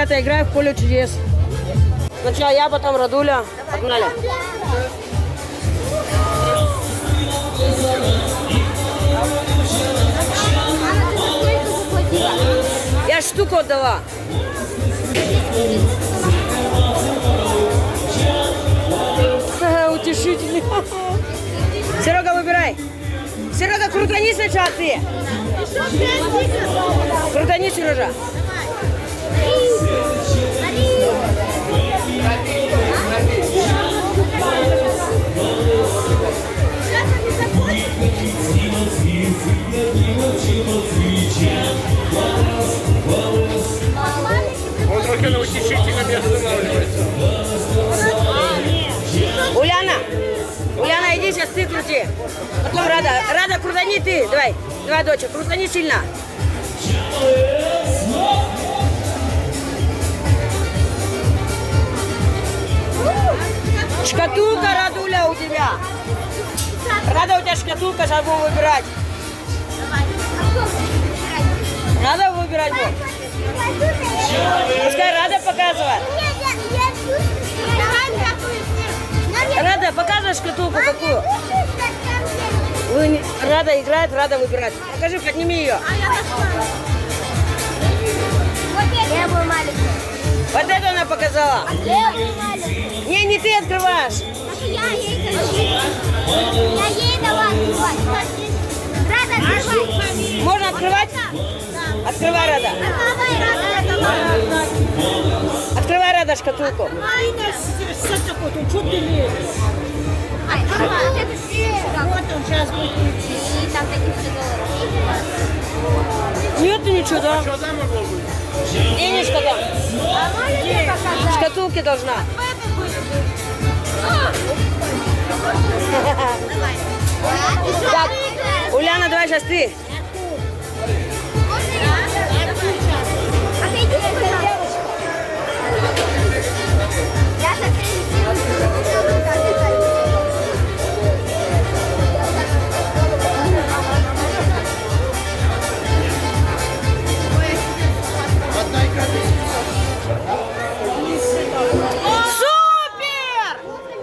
ребята, играем в поле чудес. Сначала я, потом Радуля. Погнали. Я штуку отдала. Утешительный. Серега, выбирай. Серега, крутани сначала ты. Крутани, Сережа. Он трохи на утешительном не останавливается. Уляна, иди сейчас ты крути. Потом Рада, крутани ты. Давай, доча, крутани сильно. Шкатулка, Радуля, у тебя. Рада, у тебя шкатулка, сейчас будем выбирать. Рада выбирать будет. Пускай Рада показывает. Рада, показывай шкатулку какую. Рада играет, Рада выбирать. Покажи, подними ее. Я был маленький. Вот это она показала. Не ты открываешь. Я ей дала открывать. Рада, открывай. Можно открывать? Открывай, Рада. Открывай, Рада, шкатулку. Вот он сейчас будет. И там таких $100. Нет, ничего, да? Что там могло быть? Денежка там. Шкатулки должна. Так, Уляна, давай сейчас ты.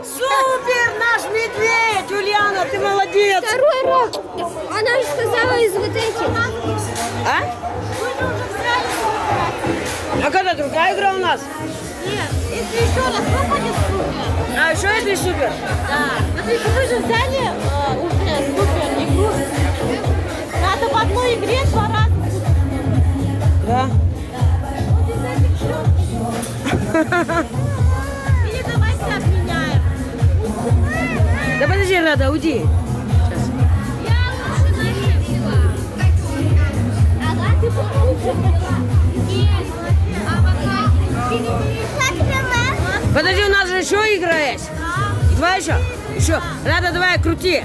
Супер, наш медведь, Ульяна, ты молодец. Второй раз. Она же сказала из вот этих. А? А когда другая игра у нас? Нет, если еще раз выпадет супер. А еще если супер? Да. Но если вы же взяли уже супер игру. Надо в одной игре 2 раза. Да. Вот из этих счет. Или давайте обменяем. Да подожди, Рада, уйди. Я лучше налепила. Ага, ты получила. Подожди, у нас же еще игра есть. Два еще? Еще. Рада, давай, крути.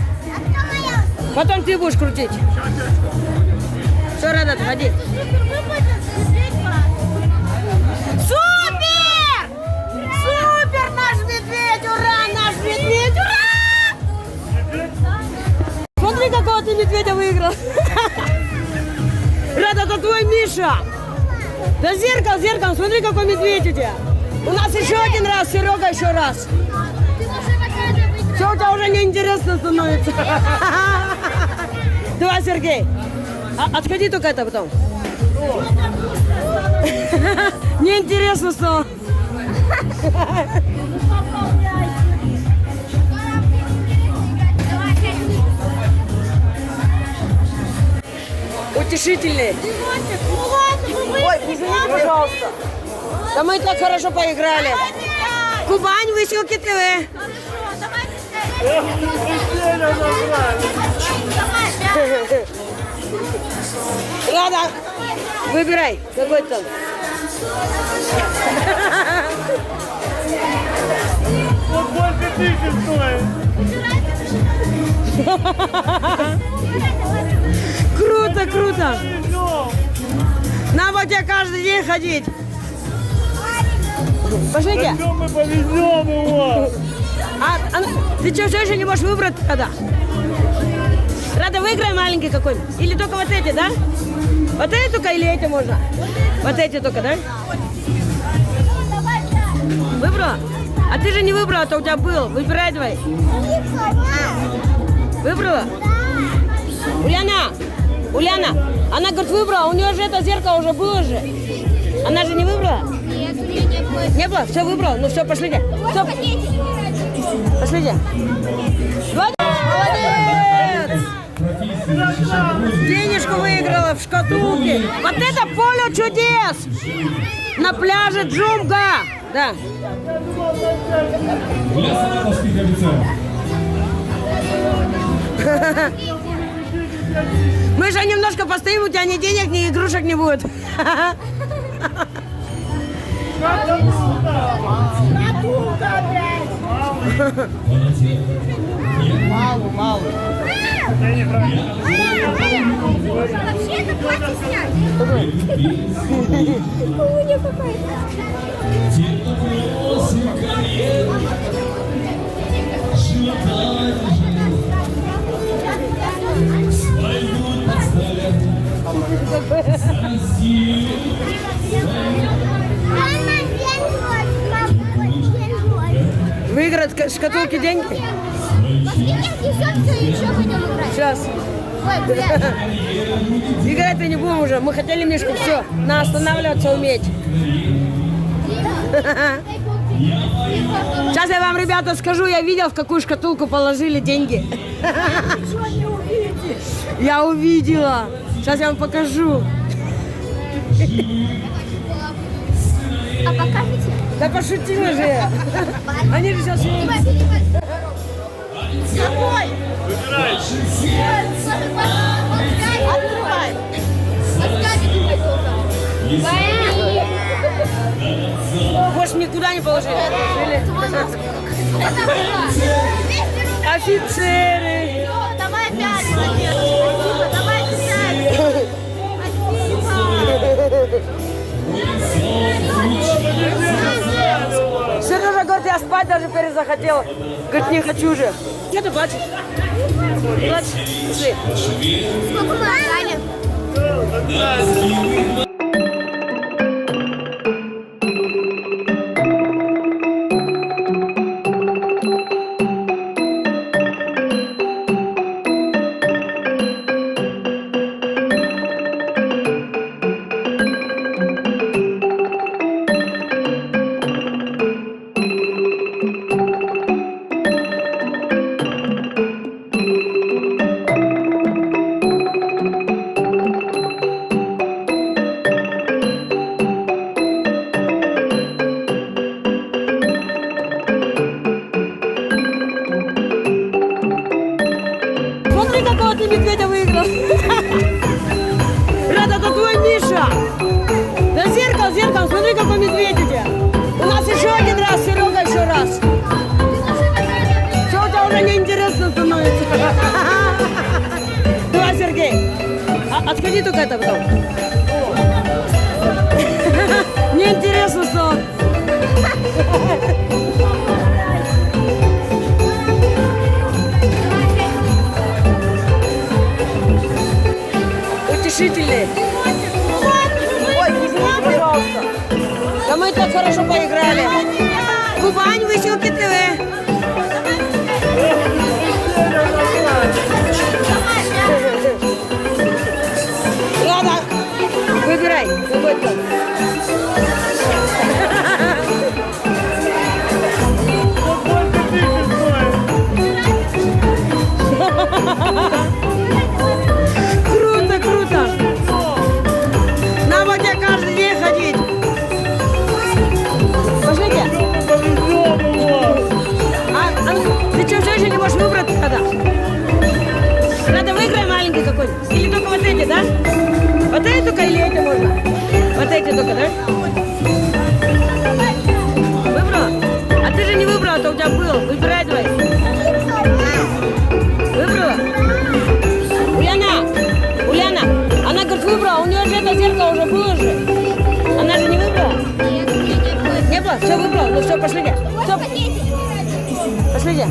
Потом ты будешь крутить. Все, Рада, ходи. Супер! Супер, наш медведь! Ура, наш медведь! Ура! Смотри, какого ты медведя выиграл. Рада, это твой Миша. Да зеркало, смотри, какой медведь у тебя. У нас еще один раз, Серега еще раз. Все, у тебя уже неинтересно становится. Давай, Сергей. Отходи только это потом. Неинтересно стало. Утешительный. Ой, извините, пожалуйста. Да мы так хорошо поиграли. Кубань, Высокий ТВ. Рада, выбирай, какой там. Вот больше 1000 стоит. Круто, круто. Нам вот тебе каждый день ходить. Пошлите. Мы повезем его. Ты что, все еще не можешь выбрать тогда? Рада, выиграй маленький какой-нибудь. Или только вот эти, да? Вот эти только или эти можно? Вот эти только, да? Выбрала? А ты же не выбрала, то у тебя был. Выбирай давай. Выбрала? Уляна, она говорит, выбрала, у нее же это зеркало уже было же. Она же не выбрала? Нет, у меня не было. Не было? Все, выбрала? Ну все, пошлите. Все, пошлите. Молодец! Денежку выиграла в шкатулке. Вот это поле чудес! На пляже Джумга. Да. Для саратовских офицеров. Мы же немножко постоим, у тебя ни денег, ни игрушек не будет. Мало. Вообще это платье снять. Хуйня какая-то. Выиграть шкатулки деньги? Сейчас. Играть мы не будем уже. Мы хотели Мишку, все. На останавливаться уметь. Сейчас я вам, ребята, скажу, я видел, в какую шкатулку положили деньги. Я увидела. Сейчас я вам покажу. А покажите. Да пошутила же я. Они же сейчас... Какой? Выбирай. Открывай. Открывай только. Больше никуда не положили. Офицеры. Давай опять. Спасибо. Давай опять. Сережа говорит, я спать даже перезахотел. Говорит, не хочу же. Где ты плачешь? Плачешь? Пошли. Сколько мы отдали? Смотри, какого ты медведя выиграл. Рада, это твой Миша. Да зеркало, смотри, какой медведь у тебя. У нас еще один раз, Серега еще раз. Все, у тебя уже неинтересно становится. Давай, Сергей. Отходи только это потом. Неинтересно стало. Утешительный. Ой, извините, пожалуйста. Да мы так хорошо поиграли. Кубань, Выселки ТВ. Ладно, выбирай. Какой там. Круто, круто. Нам вот я каждый день ходить. Пошлите. Ты что, все еще не можешь выбрать тогда? Надо выиграй маленький какой-нибудь. Или только вот эти, да? Вот эти только или эти можно? Вот эти только, да? Выбрала? А ты же не выбрала, то у тебя был. Выбирай давай. Выбрала? Уляна, она говорит, выбрала, у нее же это зеркало уже было же. Она же не выбрала? Нет, у меня не было. Не было? Все выбрала? Ну все, пошлите. Все, пошлите.